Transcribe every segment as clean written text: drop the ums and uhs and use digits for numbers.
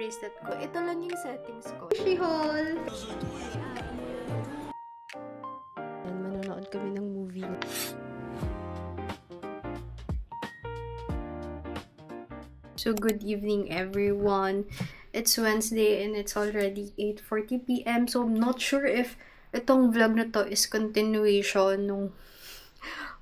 bracelet ko. Ito lang yung settings ko. She-haul! And manonood kami ng movie. So, good evening everyone. It's Wednesday and it's already 8:40 p.m. So, I'm not sure if itong vlog na to is continuation nung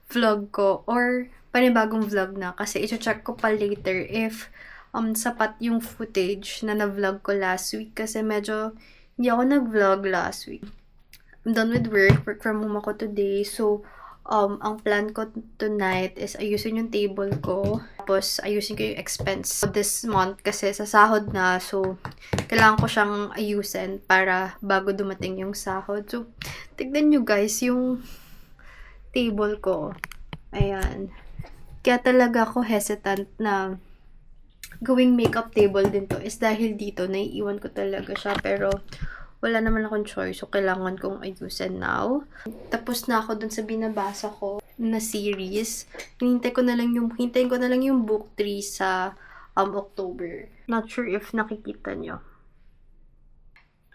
vlog ko or panibagong vlog na. Kasi i-check ko pa later if sapat yung footage na na-vlog ko last week. Kasi medyo hindi ako nag-vlog last week. I'm done with work. Work from home ako today. So, ang plan ko tonight is ayusin yung table ko. Tapos, ayusin ko yung expense this month kasi sa sahod na. So, kailangan ko siyang ayusin para bago dumating yung sahod. So, tignan nyo guys yung table ko. Ayan. Kaya talaga ako hesitant na gawing makeup table din to is dahil dito, naiiwan ko talaga siya. Pero, wala naman akong choice. So, kailangan kong ayusin now. Tapos na ako dun sa binabasa ko na series. Hintayin ko na lang yung book 3 sa October. Not sure if nakikita nyo.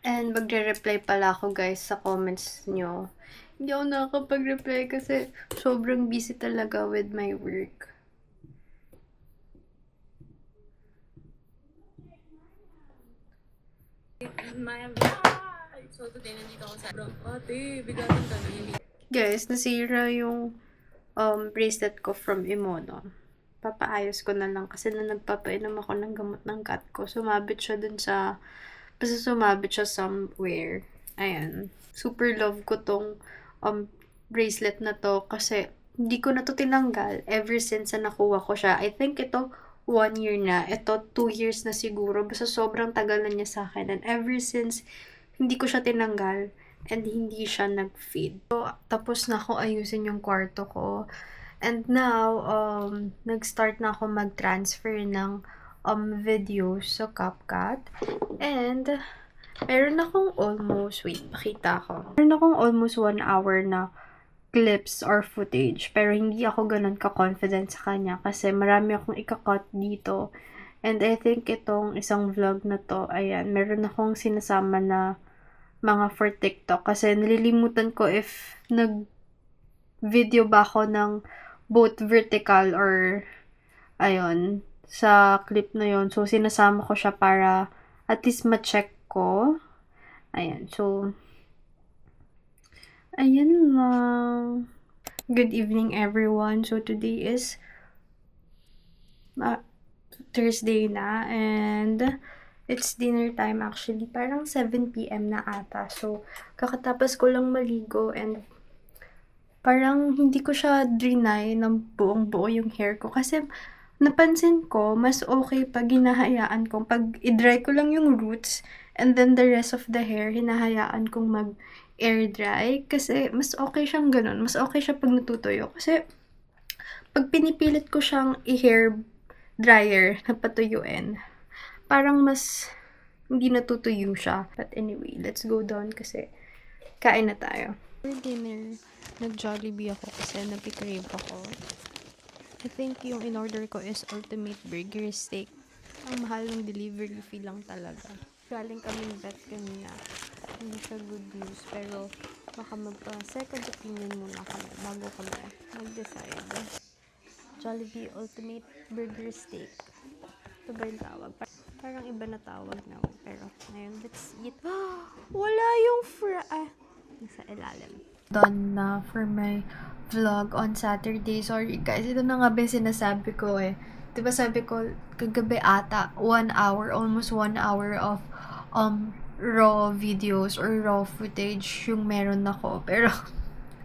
And magre-reply pala ako guys sa comments nyo. Hindi ako nakakapag-reply kasi sobrang busy talaga with my work. So, today nandito ako sa ate, bigatin ka na hindi. Guys, nasira yung bracelet ko from Imono. Papaayos ko na lang kasi na nagpapainom ako ng gamot ng cat ko. Sumabit siya somewhere. Ayan. Super love ko tong bracelet na to kasi hindi ko na to tinanggal ever since na nakuha ko siya. I think ito 1 year na. Ito 2 years na siguro. Basta sobrang tagal na niya sa akin. And ever since hindi ko siya tinanggal and hindi siya nag-fade. So, tapos na ako ayusin yung kwarto ko. And now, nag-start na ako mag-transfer ng videos sa CapCut. And, meron akong pakita ko. Meron akong almost 1 hour na clips or footage. Pero hindi ako ganun ka-confident sa kanya kasi marami akong ika-cut dito. And I think itong isang vlog na to, ayan, meron akong sinasama na mga for TikTok. Kasi nalilimutan ko if nag-video ba ako ng both vertical or, ayun, sa clip na yon. So, sinasama ko siya para at least ma-check ko. Ayan, so, ayan lang. Good evening everyone. So, today is Thursday na and it's dinner time actually. Parang 7 p.m. na ata. So, kakatapos ko lang maligo and parang hindi ko siya drenay ng buong buo yung hair ko. Kasi napansin ko, mas okay pag hinahayaan kong, pag i-dry ko lang yung roots and then the rest of the hair, hinahayaan kong mag-air dry. Kasi mas okay siyang ganun. Mas okay siya pag natutuyo. Kasi pag pinipilit ko siyang i-hair dryer na patuyuin, parang mas hindi natutuyo siya. But anyway, let's go down kasi kain na tayo. For dinner, nag-Jollibee ako kasi napikrave ako. I think yung in-order ko is Ultimate Burger Steak. Ang mahal ng delivery fee lang talaga. Galing kaming vet kanina. Hindi siya good news, pero baka magpa-second opinion muna kami bago kami mag-decide. Jollibee Ultimate Burger Steak. Ito ba yung tawag? Parang iba na tawag na. Pero, ngayon, let's eat. Wala yung nasa ilalim. Done na for my vlog on Saturday. Sorry guys, ito na nga ba yung sinasabi ko eh. Diba sabi ko, kagabi ata, 1 hour, almost 1 hour of raw videos or raw footage yung meron ako. Pero,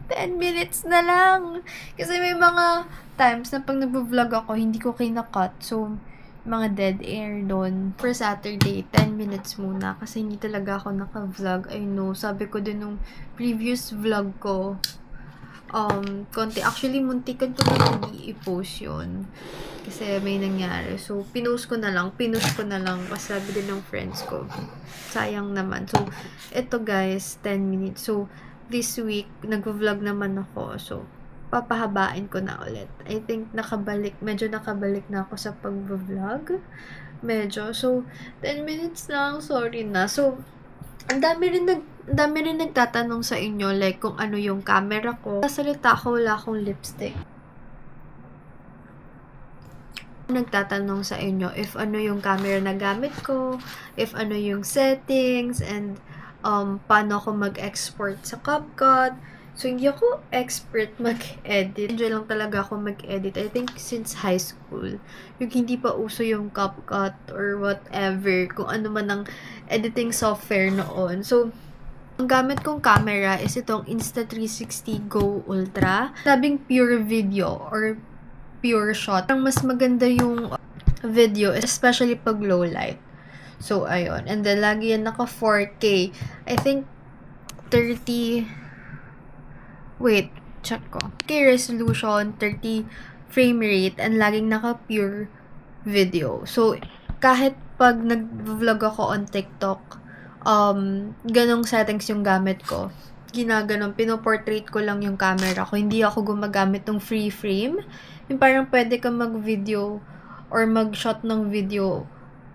10 minutes na lang. Kasi may mga times na pag nag-vlog ako, hindi ko kinakat. So, mga dead air doon. For Saturday, 10 minutes muna. Kasi hindi talaga ako naka-vlog. I know. Sabi ko din nung previous vlog ko, konti. Actually, muntikan ko na i-post yun. Kasi may nangyari. So, pinost ko na lang. Kasi sabi din ng friends ko, sayang naman. So, ito guys, 10 minutes. So, this week, nag-vlog naman ako. So, papahabain ko na ulit. I think medyo nakabalik na ako sa pag-vlog. Medyo. So, 10 minutes lang. Sorry na. So, ang dami rin nagtatanong sa inyo, like, kung ano yung camera ko. Sasalita ako, wala akong lipstick. Nagtatanong sa inyo if ano yung camera na gamit ko, if ano yung settings, and paano ako mag-export sa CapCut. So, hindi ako expert mag-edit. Medyo lang talaga ako mag-edit. I think since high school, yung hindi pa uso yung CapCut or whatever, kung ano man ang editing software noon. So, ang gamit kong camera is itong Insta360 Go Ultra. Sabing pure video or pure shot. Ang mas maganda yung video, especially pag low light. So, ayun. And then, lagi yan naka 4K. I think, 30... Wait, check ko. K resolution, 30 frame rate, and laging naka pure video. So, kahit pag nag-vlog ako on TikTok, ganong settings yung gamit ko. Ginaganon, pinoportrait ko lang yung camera ko. Hindi ako gumagamit ng free frame. Yung parang pwede ka mag-video or mag-shot ng video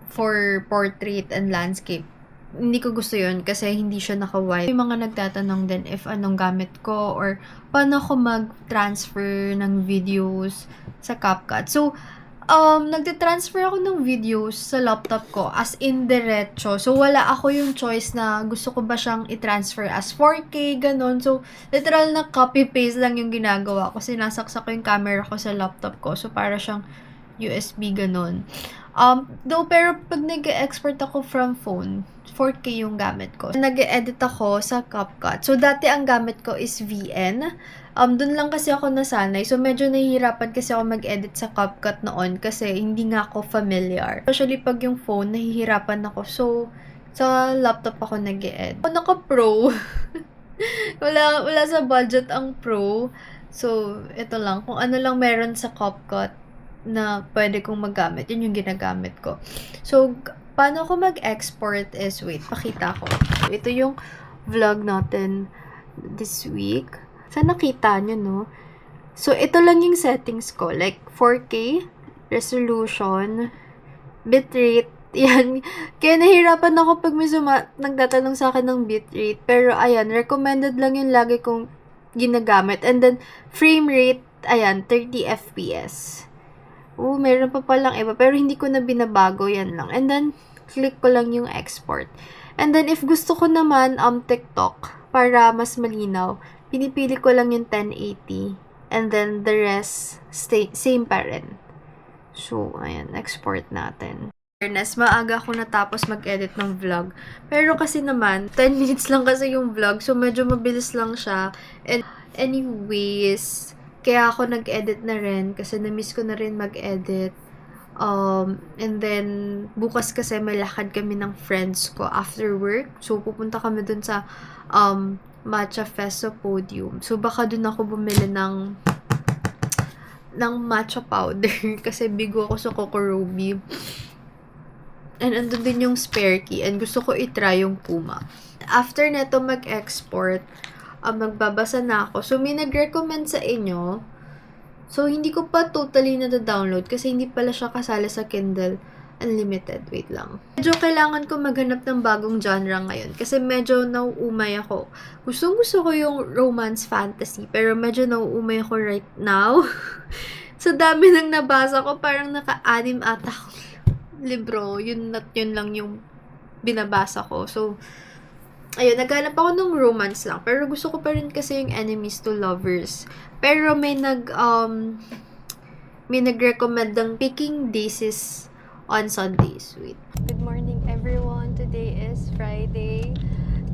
for portrait and landscape. Hindi ko gusto yun kasi hindi siya naka-wide. May mga nagtatanong din if anong gamit ko or paano ako mag-transfer ng videos sa CapCut. So, nagte-transfer ako ng videos sa laptop ko as in diretso. So, wala ako yung choice na gusto ko ba siyang i-transfer as 4K, ganon. So, literal na copy-paste lang yung ginagawa ko. Sinasaksak ko yung camera ko sa laptop ko. So, para siyang USB, ganon. Pero pag nag-export ako from phone, 4K yung gamit ko. Nag-edit ako sa CapCut. So, dati ang gamit ko is VN. Dun lang kasi ako nasanay. So, medyo nahihirapan kasi ako mag-edit sa CapCut noon kasi hindi nga ako familiar. Especially pag yung phone, nahihirapan ako. So, sa laptop ako nag-edit. Naka-pro. wala sa budget ang pro. So, ito lang. Kung ano lang meron sa CapCut na pwede kong magamit, yun yung ginagamit ko. So, paano ko mag-export is, wait, pakita ko. Ito yung vlog natin this week. Sana nakita nyo, no? So, ito lang yung settings ko. Like, 4K, resolution, bitrate, yan. Kaya nahirapan ako pag may nagtatanong sa akin ng bitrate. Pero, ayan, recommended lang yung lagi kong ginagamit. And then, frame rate, ayan, 30 FPS. Meron pa palang iba. Pero hindi ko na binabago. Yan lang. And then, click ko lang yung export. And then, if gusto ko naman, TikTok, para mas malinaw, pinipili ko lang yung 1080. And then, the rest, same pa rin. So, ayan, export natin. Fairness, maaga ako natapos mag-edit ng vlog. Pero kasi naman, 10 minutes lang kasi yung vlog. So, medyo mabilis lang siya. And anyways, kaya ako nag-edit na rin kasi na-miss ko na rin mag-edit. And then, bukas kasi may lakad kami ng friends ko after work. So, pupunta kami dun sa Matcha Fest sa Podium. So, baka dun ako bumili ng matcha powder kasi bigo ako sa Kokorobi. And andun din yung spare key. And gusto ko itry yung Puma. After neto mag-export, magbabasa na ako. So, may nag-recommend sa inyo. So, hindi ko pa totally na-download kasi hindi pala siya kasali sa Kindle Unlimited. Wait lang. Medyo kailangan ko maghanap ng bagong genre ngayon kasi medyo nauumay ako. Gusto ko yung romance fantasy pero medyo nauumay ako right now. Sa dami ng nabasa ko, parang naka-anim ata akong libro. Yun lang yung binabasa ko. So, ayun, naghanap ako ng romance lang. Pero gusto ko pa rin kasi yung enemies to lovers. Pero may nag-recommend ng Picking Daisies on Sundays. Wait. Good morning, everyone. Today is Friday.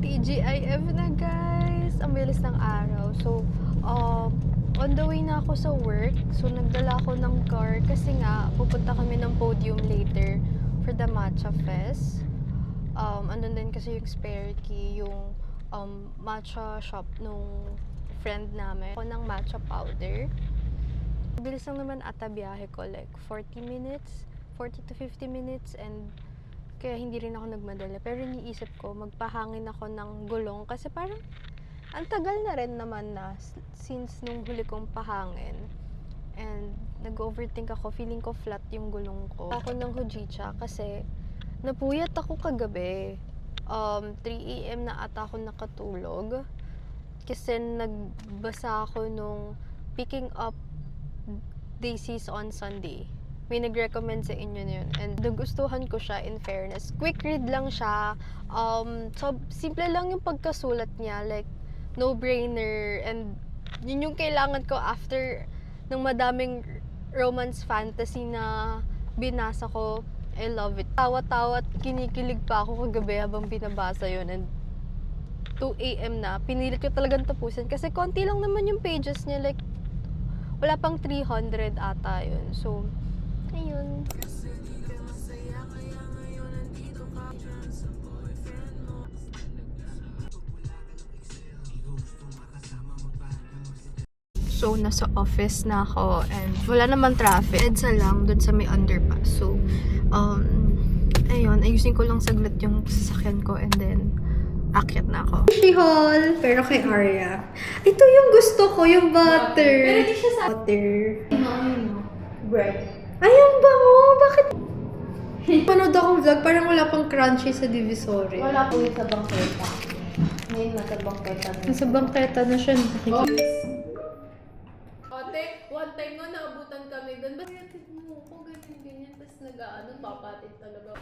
TGIF na, guys. Ang bilis ng araw. So, on the way na ako sa work. So, nagdala ako ng car kasi nga, pupunta kami ng Podium later for the Matcha Fest. Andun din kasi yung spare key, yung matcha shop nung friend namin. Ako ng matcha powder. Bilis lang naman ata biyahe ko, like 40 to 50 minutes, and kaya hindi rin ako nagmadala. Pero iniisip ko, magpahangin ako ng gulong kasi parang Ang tagal na rin naman na since nung huli kong pahangin. And nag-overthink ako, feeling ko flat yung gulong ko. Ako ng Hojicha kasi napuyat ako kagabi. 3 a.m. na ata ako nakatulog. Kasi nagbasa ako nung picking up daisies on Sunday. May nag-recommend sa inyo na yun. And nagustuhan ko siya, in fairness. Quick read lang siya. So, simple lang yung pagkasulat niya. Like, no-brainer. And yun yung kailangan ko after ng madaming romance fantasy na binasa ko. I love it. Tawa-tawa at kinikilig pa ako kagabi habang binabasa yun. And 2 a.m. na, pinilit ko talagang tapusin. Kasi konti lang naman yung pages niya. Like, wala pang 300 ata yun. So, ayun. So, nasa office na ako and wala naman traffic. EDSA lang dun sa may underpass. So, ayun, ayusin ko lang saglit yung sasakyan ko and then akyat na ako. She-haul, pero kay Arya. Ito yung gusto ko, yung butter. Pero di siya sa butter. Bread. Ay, ang bango! Bakit? Panood akong vlog, parang wala pang crunchy sa Divisory. Wala po yung sa bangketa. Ngayon nasa bangketa na. Nasa bangketa na siya. Ate, one time nga naabutan kami doon. Ba't yatid mo ko? Ganyan-ganyan. Tapos nag-ano, papatid talaga.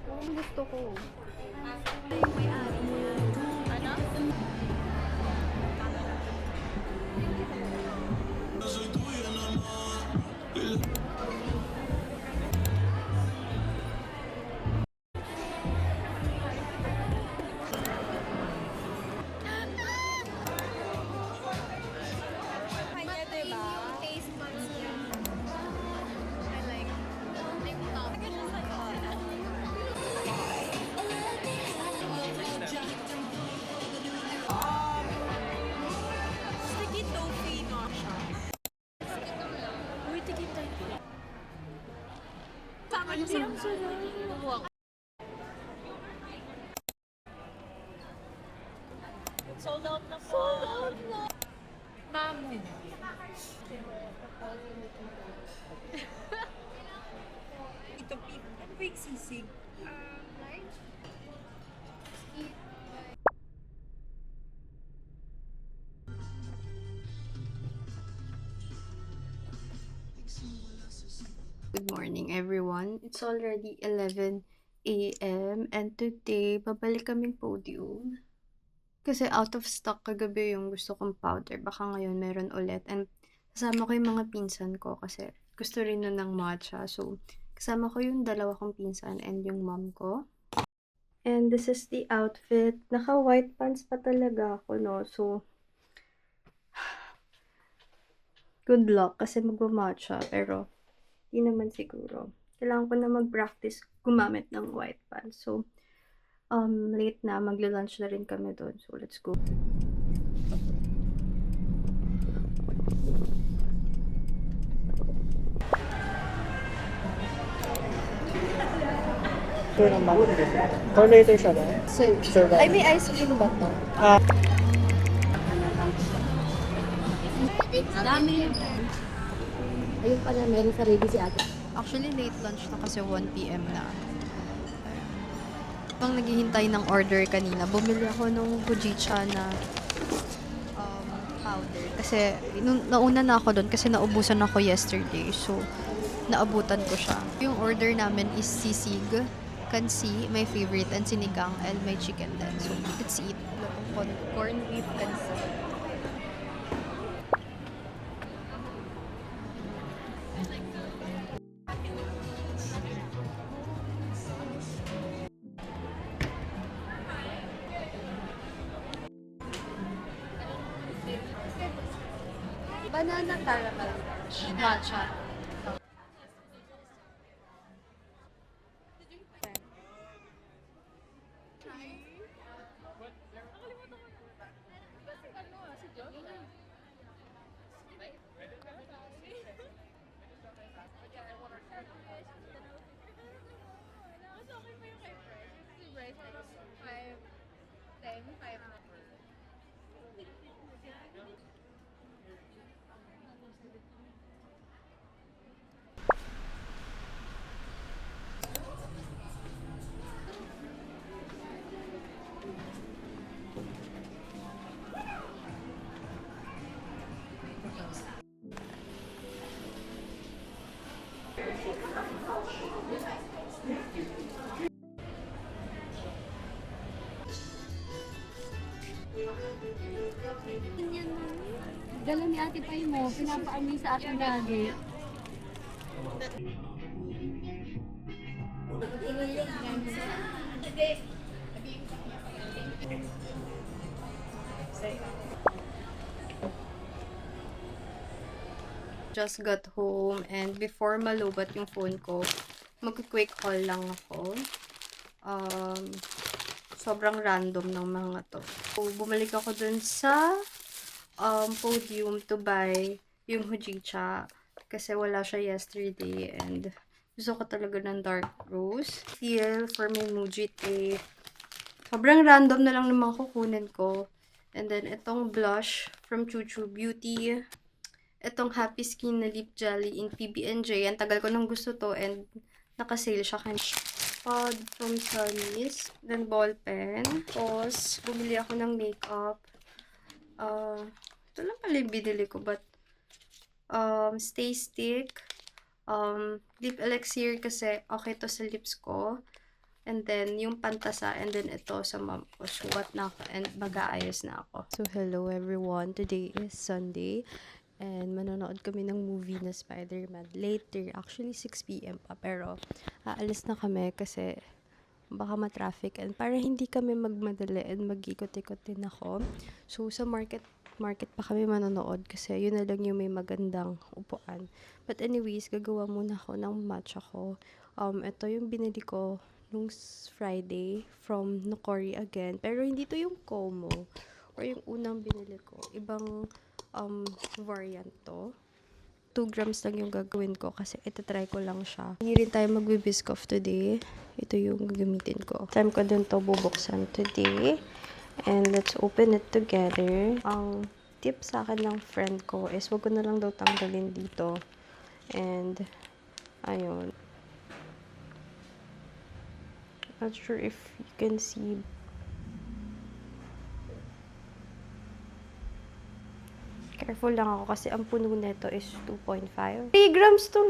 Ang gusto ko. Sold out na po. Mamo. Ito, ano ba yung sisig? Good morning, everyone. It's already 11 a.m. and today, babalik kaming podium. Kasi out of stock kagabi yung gusto kong powder. Baka ngayon meron ulit. And kasama ko yung mga pinsan ko kasi gusto rin nun ng matcha. So, kasama ko yung dalawa kong pinsan and yung mom ko. And this is the outfit. Naka-white pants pa talaga ako, no? So, good luck kasi magmamatcha. Pero, di naman siguro. Kailangan ko na mag-practice gumamit ng white pants. So, late na. Magla-lunch na rin kami doon. So, let's go. Sure naman. Or later siya ba? Sure ba? Ay, may ice cream ba to? Dami. Ayun pala, meron sa ready si ate. Actually, late lunch na kasi 1 p.m. na. Pang naghihintay ng order kanina, bumili ako ng Hojicha na powder. Kasi, nauna na ako doon kasi naubusan ako yesterday. So, naabutan ko siya. Yung order namin is sisig, kansi, my favorite, and sinigang, and may chicken din. So, let's eat. Corn beef kansi. Banana caramel matcha. Dala ni Ate Pai mo, pinapaan niya sa akin lagi. Just got home and before malubat yung phone ko, mag-quick call lang ako. Sobrang random ng mga to. So, bumalik ako dun sa Podium to buy yung Hojicha kasi wala siya yesterday and gusto ko talaga ng dark rose. Feel for my Muji tape. Sobrang random na lang naman kukunin ko. And then, itong blush from Chuchu Beauty. Itong Happy Skin na lip jelly in PB&J. Ang tagal ko nang gusto to and naka-sale siya kanina. Pod from Sunny's. Then ball pen. Tapos, bumili ako ng makeup. Ito lang pala yung binili ko. But, Stay Stick. Lip elixir kasi okay to sa lips ko. And then, yung pantasa. And then, ito sa mom ko. Suwat na ako. And mag-aayos na ako. So, hello everyone. Today is Sunday. And manonood kami ng movie na Spider-Man later. Actually, 6 p.m. pa. Pero, aalis na kami kasi baka ma-traffic. And para hindi kami magmadali and mag-ikot-ikot din ako. So, sa market pa kami manonood kasi yun na lang yung may magandang upuan. But anyways, gagawa muna ako ng matcha ko. Ito yung binili ko nung Friday from Nokori again. Pero hindi to yung Como or yung unang binili ko. Ibang variant to. 2 grams lang yung gagawin ko kasi itatry ko lang siya. Hindi rin tayo magbe-biscoff today. Ito yung gagamitin ko. Time ko din to bubuksan today. And let's open it together. Ang tip sa akin ng friend ko is wag ko na lang daw tanggalin dito. And, ayun. Not sure if you can see. Careful lang ako kasi ang puno nito is 2.5. 3 grams to.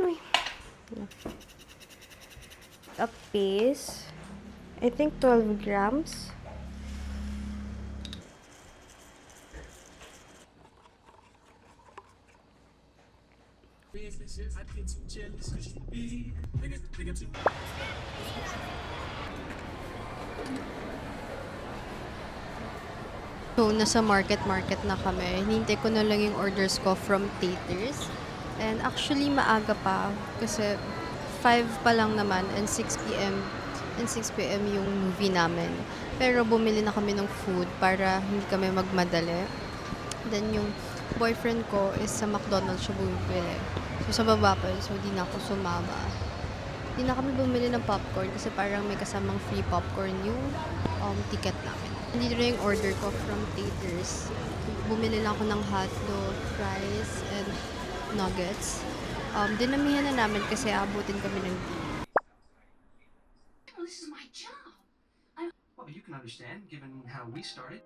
A piece. I think 12 grams. So, nasa market na kami. Hinintay ko na lang yung orders ko from Taters. And actually, maaga pa. Kasi 5 pa lang naman and 6 p.m. And 6 p.m. yung movie namin. Pero bumili na kami ng food para hindi kami magmadali. Then yung boyfriend ko is sa McDonald's siya bumibili. So, sa baba pa yun. So, di na ako sumama. Di na kami bumili ng popcorn kasi parang may kasamang free popcorn yung ticket namin. Dito na yung order ko from Taters. Bumili lang ako ng hotdog, fries, and nuggets. Dinamihan na namin kasi abutin kami ng Well, this is my job. Well, you can understand, given how we started.